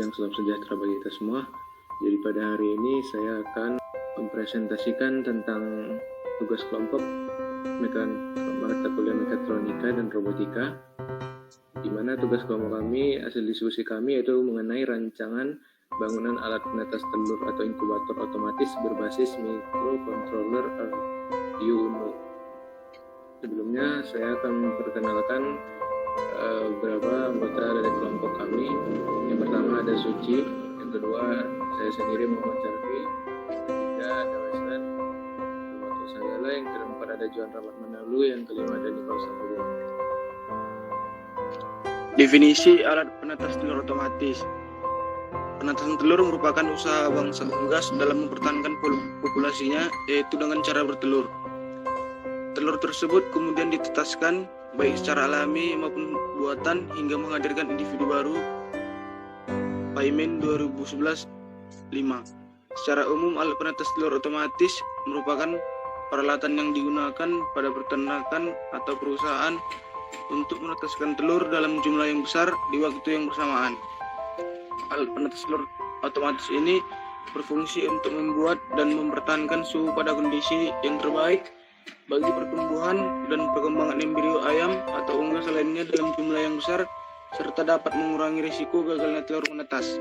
dan salam sejahtera bagi kita semua. Jadi pada hari ini saya akan mempresentasikan tentang tugas kelompok mata kuliah mekatronika dan robotika, di mana tugas kelompok kami, hasil diskusi kami yaitu mengenai rancangan bangunan alat penetas telur atau inkubator otomatis berbasis microcontroller Arduino. Sebelumnya saya akan memperkenalkan beberapa anggota dari kelompok kami. Yang pertama ada Suci, yang kedua saya sendiri Muhammad Syarfi, yang ketiga ada Weslan, termasuk Sanggala, yang keempat ada Johan Rahmat Manalu, yang kelima ada Nikol Sampurno. Definisi alat penetas telur otomatis. Penetasan telur merupakan usaha bangsa unggas dalam mempertahankan populasinya, yaitu dengan cara bertelur. Telur tersebut kemudian ditetaskan baik secara alami maupun buatan hingga menghadirkan individu baru. Paimin 2011-5. Secara umum, alat penetas telur otomatis merupakan peralatan yang digunakan pada peternakan atau perusahaan untuk menetaskan telur dalam jumlah yang besar di waktu yang bersamaan. Alat penetas telur otomatis ini berfungsi untuk membuat dan mempertahankan suhu pada kondisi yang terbaik bagi pertumbuhan dan perkembangan embrio ayam atau unggas lainnya dalam jumlah yang besar, serta dapat mengurangi risiko gagalnya telur menetas.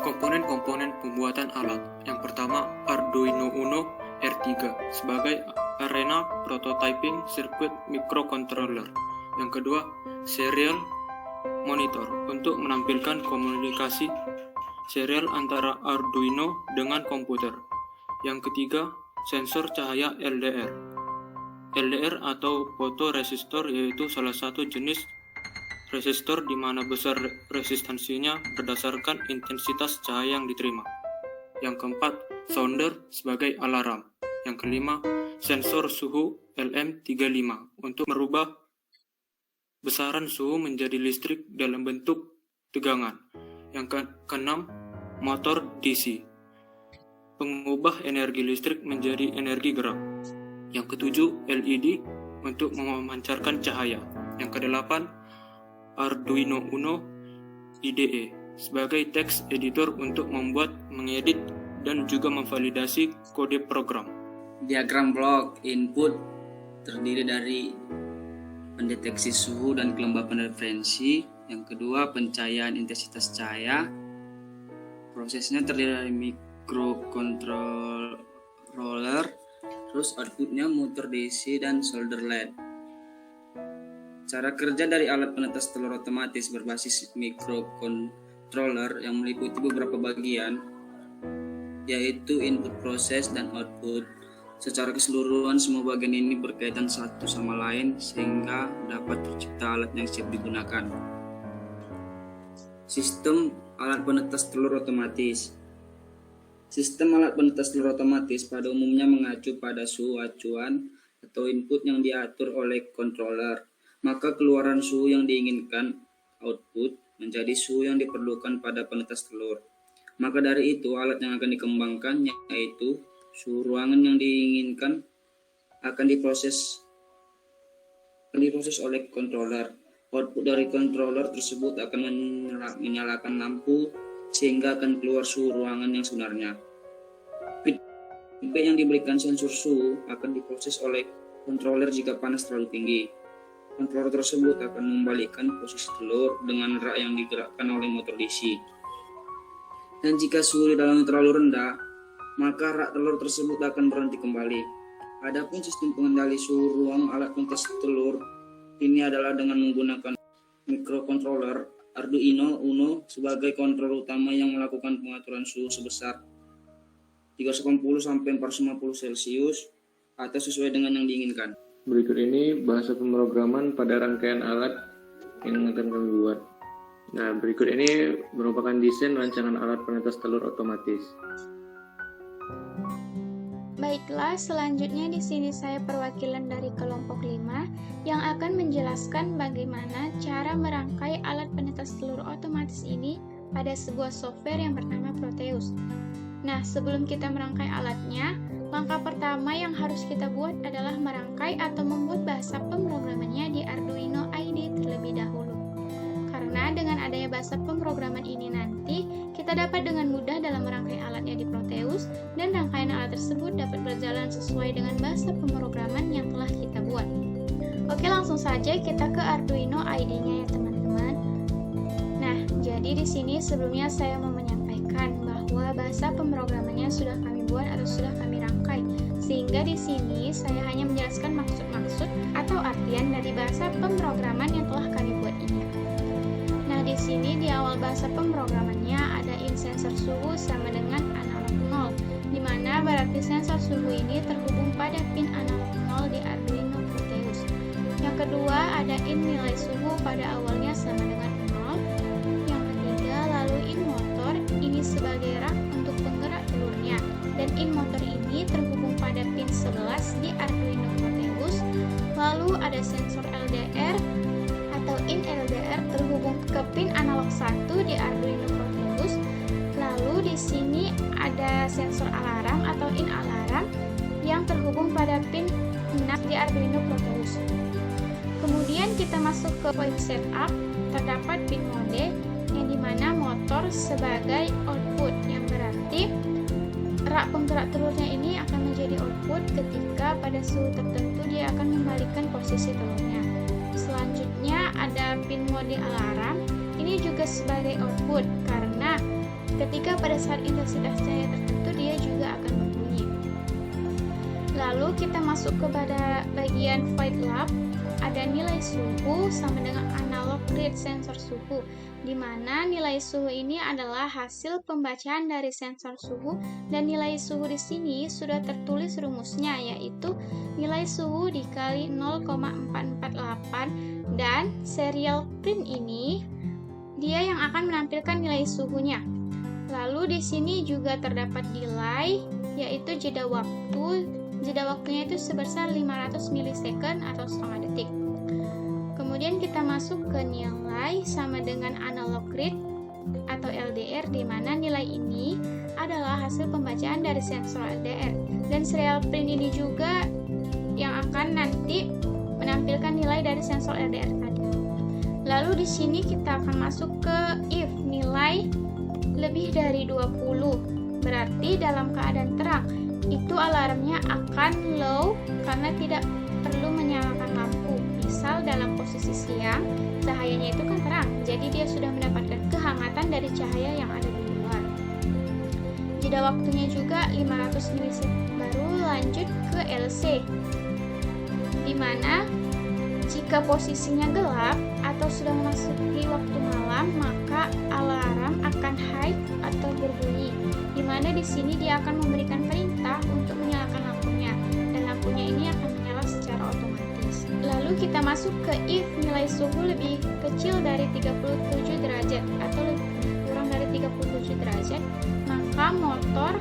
Komponen-komponen pembuatan alat. Yang pertama, Arduino Uno R3 sebagai arena prototyping sirkuit microcontroller. Yang kedua, serial monitor untuk menampilkan komunikasi serial antara Arduino dengan komputer. Yang ketiga, sensor cahaya LDR. LDR atau fotoresistor yaitu salah satu jenis resistor di mana besar resistansinya berdasarkan intensitas cahaya yang diterima. Yang keempat, sounder sebagai alarm. Yang kelima, sensor suhu LM35 untuk merubah besaran suhu menjadi listrik dalam bentuk tegangan. Yang keenam, motor DC, pengubah energi listrik menjadi energi gerak. Yang ketujuh, LED untuk memancarkan cahaya. Yang kedelapan, Arduino Uno IDE sebagai text editor untuk membuat, mengedit, dan juga memvalidasi kode program. Diagram blok input terdiri dari pendeteksi suhu dan kelembapan referensi. Yang kedua, pencahayaan intensitas cahaya. Prosesnya terdiri dari microcontroller, terus outputnya motor DC dan solder LED. Cara kerja dari alat penetas telur otomatis berbasis microcontroller yang meliputi beberapa bagian, yaitu input proses dan output. Secara keseluruhan, semua bagian ini berkaitan satu sama lain sehingga dapat tercipta alat yang siap digunakan. Sistem alat penetas telur otomatis. Sistem alat penetas telur otomatis pada umumnya mengacu pada suhu acuan atau input yang diatur oleh controller. Maka keluaran suhu yang diinginkan, output, menjadi suhu yang diperlukan pada penetas telur. Maka dari itu, alat yang akan dikembangkan yaitu suhu ruangan yang diinginkan akan diproses oleh controller. Output dari controller tersebut akan menyalakan lampu sehingga akan keluar suhu ruangan yang sebenarnya. Feedback yang diberikan sensor suhu akan diproses oleh controller jika panas terlalu tinggi. Controller tersebut akan membalikkan posisi telur dengan rak yang digerakkan oleh motor DC. Dan jika suhu di dalamnya terlalu rendah, maka rak telur tersebut akan berhenti kembali. Adapun sistem pengendali suhu ruang alat penetas telur ini adalah dengan menggunakan microcontroller Arduino Uno sebagai kontrol utama yang melakukan pengaturan suhu sebesar 380 sampai 450 Celcius atau sesuai dengan yang diinginkan. Berikut ini bahasa pemrograman pada rangkaian alat yang akan kami buat. Nah, berikut ini merupakan desain rancangan alat penetas telur otomatis. Baiklah, selanjutnya di sini saya perwakilan dari kelompok 5 yang akan menjelaskan bagaimana cara merangkai alat penetas telur otomatis ini pada sebuah software yang bernama Proteus. Nah, sebelum kita merangkai alatnya, langkah pertama yang harus kita buat adalah merangkai atau membuat bahasa pemrogramannya di Arduino IDE terlebih dahulu. Karena Karena dengan adanya bahasa pemrograman ini nanti, kita dapat dengan mudah dalam merangkai alatnya di Proteus, dan rangkaian alat tersebut dapat berjalan sesuai dengan bahasa pemrograman yang telah kita buat. Oke, langsung saja kita ke Arduino IDE-nya ya teman-teman. Nah, jadi di sini sebelumnya saya mau menyampaikan bahwa bahasa pemrogramannya sudah kami buat atau sudah kami rangkai. Sehingga di sini saya hanya menjelaskan maksud-maksud atau artian dari bahasa pemrograman yang telah kami buat ini. Nah, di sini di awal bahasa pemrogramannya ada in sensor suhu sama dengan analog 0, di mana berarti sensor suhu ini terhubung pada pin analog 0 di Arduino Proteus. Yang kedua ada in nilai suhu pada awalnya sama dengan 0. Yang ketiga lalu in motor, ini sebagai rak untuk penggerak telurnya, dan in motor ini terhubung pada pin 11 di Arduino Proteus. Lalu ada sensor LDR atau in LDR terhubung ke pin analog 1 di Arduino Proteus. Lalu di sini ada sensor alarm atau in alarm yang terhubung pada pin 6 di Arduino Proteus. Kemudian kita masuk ke point setup, terdapat pin mode yang dimana motor sebagai output, yang berarti rak penggerak telurnya ini akan menjadi output ketika pada suhu tertentu dia akan membalikan posisi telurnya. Selanjutnya ada pin mode alarm, ini juga sebagai output karena ketika pada saat intensitas cahaya tertentu dia juga akan berbunyi. Lalu kita masuk kepada bagian void lab, ada nilai suhu sama dengan analog read sensor suhu, di mana nilai suhu ini adalah hasil pembacaan dari sensor suhu, dan nilai suhu di sini sudah tertulis rumusnya, yaitu nilai suhu dikali 0,448, dan serial print ini dia yang akan menampilkan nilai suhunya. Lalu di sini juga terdapat delay, yaitu jeda waktu. Jeda waktunya itu sebesar 500 milisecond atau setengah detik. Kemudian kita masuk ke nilai sama dengan analog read atau LDR, di mana nilai ini adalah hasil pembacaan dari sensor LDR, dan serial print ini juga yang akan nanti menampilkan nilai dari sensor LDR tadi. Lalu di sini kita akan masuk ke if nilai lebih dari 20, berarti dalam keadaan terang itu alarmnya akan low karena tidak perlu menyalakan lampu. Misal dalam posisi siang, cahayanya itu kan terang, jadi dia sudah mendapatkan kehangatan dari cahaya yang ada di luar. Jeda waktunya juga 500 milisecond. Baru lanjut ke LC, dimana jika posisinya gelap atau sudah memasuki waktu malam, maka alarm akan high atau berbunyi, dimana di sini dia akan memberikan perintah untuk menyalakan lampunya, dan lampunya ini akan menyala secara otomatis. Lalu kita masuk ke if nilai suhu lebih kecil dari 37 derajat atau lebih kurang dari 37 derajat, maka motor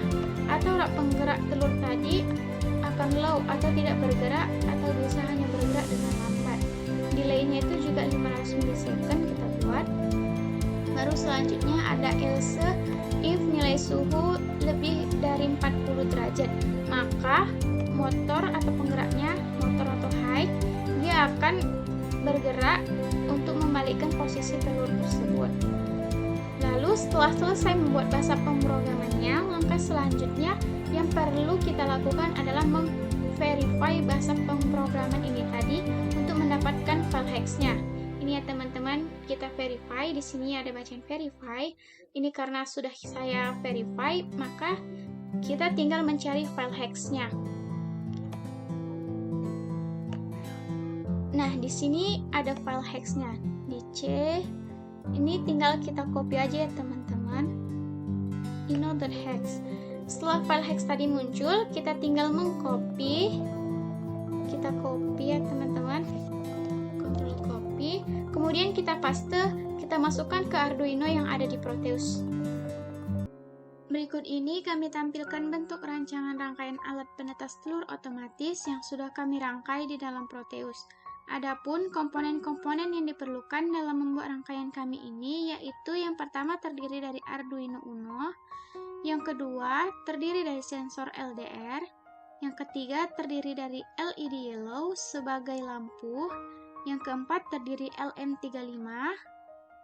atau rak penggerak telur tadi akan low atau tidak bergerak atau bisa hanya bergerak dengan lambat. Delaynya itu juga 500 milisecond kita buat. Baru selanjutnya ada else if nilai suhu lebih dari 40 derajat, maka motor atau penggeraknya, motor atau high, dia akan bergerak untuk membalikkan posisi telur tersebut. Lalu setelah selesai membuat bahasa pemrogramannya, langkah selanjutnya yang perlu kita lakukan adalah memverify bahasa pemrograman ini tadi untuk mendapatkan file hex-nya. Ini ya teman-teman, kita verify. Di sini ada bacaan verify. Ini karena sudah saya verify, maka kita tinggal mencari file hex-nya. Nah, di sini ada file hex-nya di C. Ini tinggal kita copy aja ya teman-teman. ino.hex. Setelah file hex tadi muncul, kita tinggal mengcopy. Kita copy ya teman-teman. Ctrl copy. Kemudian kita paste, kita masukkan ke Arduino yang ada di Proteus. Berikut ini kami tampilkan bentuk rancangan rangkaian alat penetas telur otomatis yang sudah kami rangkai di dalam Proteus. Adapun komponen-komponen yang diperlukan dalam membuat rangkaian kami ini yaitu yang pertama terdiri dari Arduino Uno, yang kedua terdiri dari sensor LDR, yang ketiga terdiri dari LED yellow sebagai lampu, yang keempat terdiri LM35,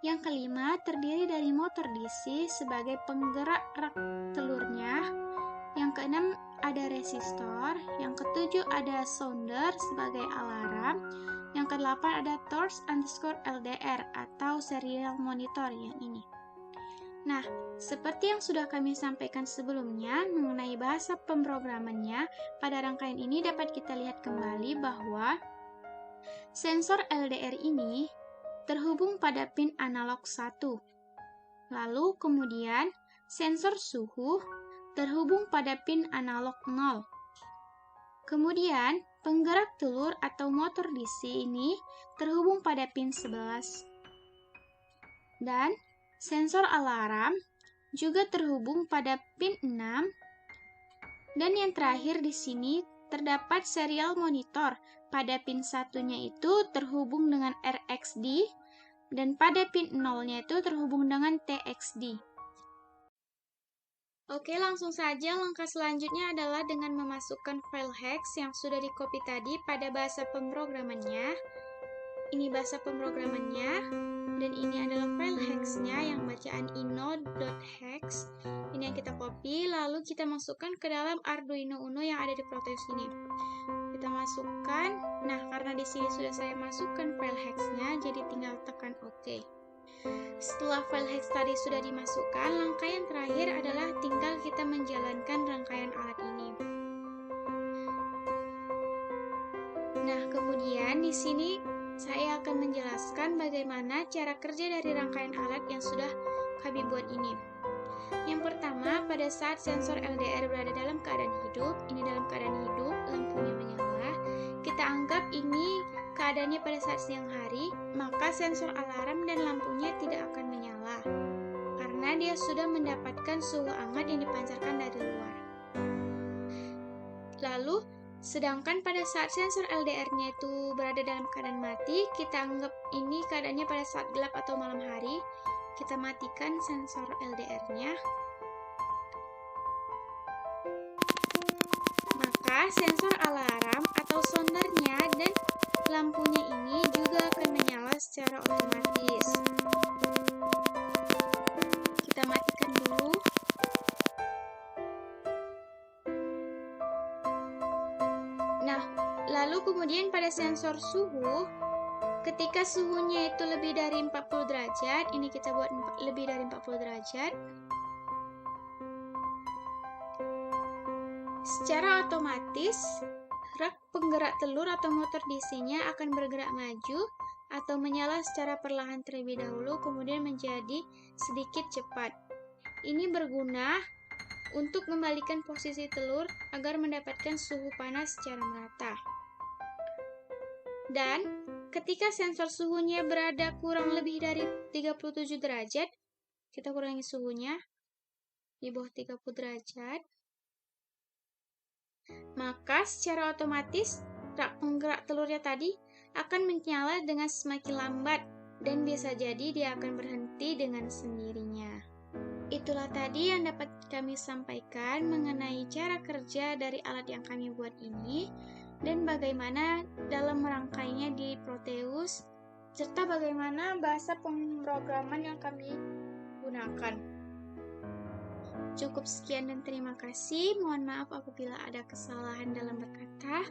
Yang kelima, terdiri dari motor DC sebagai penggerak rak telurnya. Yang keenam, ada resistor. Yang ketujuh, ada sounder sebagai alarm. Yang kedelapan, ada torch_LDR atau serial monitor yang ini. Nah, seperti yang sudah kami sampaikan sebelumnya mengenai bahasa pemrogramannya, pada rangkaian ini dapat kita lihat kembali bahwa sensor LDR ini terhubung pada pin analog 1. Lalu kemudian sensor suhu terhubung pada pin analog 0. Kemudian penggerak telur atau motor DC ini terhubung pada pin 11. Dan sensor alarm juga terhubung pada pin 6. Dan yang terakhir di sini terdapat serial monitor. Pada pin 1-nya itu terhubung dengan RxD dan pada pin 0-nya itu terhubung dengan TxD. Oke, langsung saja langkah selanjutnya adalah dengan memasukkan file hex yang sudah di-copy tadi pada bahasa pemrogramannya. Ini bahasa pemrogramannya, dan ini adalah file hex-nya yang bacaan inode.hex. Ini yang kita copy, lalu kita masukkan ke dalam Arduino Uno yang ada di Proteus ini. Kita masukkan, nah karena di sini sudah saya masukkan file hex-nya, jadi tinggal tekan OK. Setelah file hex tadi sudah dimasukkan, langkah yang terakhir adalah tinggal kita menjalankan rangkaian alat ini. Nah, kemudian di sini saya akan menjelaskan bagaimana cara kerja dari rangkaian alat yang sudah kami buat ini. Yang pertama, pada saat sensor LDR berada dalam keadaan hidup, ini dalam keadaan hidup, lampunya menyala, kita anggap ini keadaannya pada saat siang hari, maka sensor alarm dan lampunya tidak akan menyala, karena dia sudah mendapatkan suhu hangat yang dipancarkan dari luar. Lalu, sedangkan pada saat sensor LDR-nya itu berada dalam keadaan mati, kita anggap ini keadaannya pada saat gelap atau malam hari. Kita matikan sensor LDR-nya. Maka sensor alarm atau soundernya dan lampunya ini juga akan menyala secara otomatis. Kita matikan dulu. Nah, lalu kemudian pada sensor suhu, ketika suhunya itu lebih dari 40 derajat, ini kita buat lebih dari 40 derajat, secara otomatis rak penggerak telur atau motor DC-nya akan bergerak maju atau menyala secara perlahan terlebih dahulu, kemudian menjadi sedikit cepat. Ini berguna untuk membalikan posisi telur agar mendapatkan suhu panas secara merata. Dan ketika sensor suhunya berada kurang lebih dari 37 derajat, kita kurangi suhunya di bawah 30 derajat, maka secara otomatis rak penggerak telurnya tadi akan menyala dengan semakin lambat dan bisa jadi dia akan berhenti dengan sendirinya. Itulah tadi yang dapat kami sampaikan mengenai cara kerja dari alat yang kami buat ini dan bagaimana dalam merangkainya di Proteus, serta bagaimana bahasa pemrograman yang kami gunakan. Cukup sekian dan terima kasih. Mohon maaf apabila ada kesalahan dalam berkata.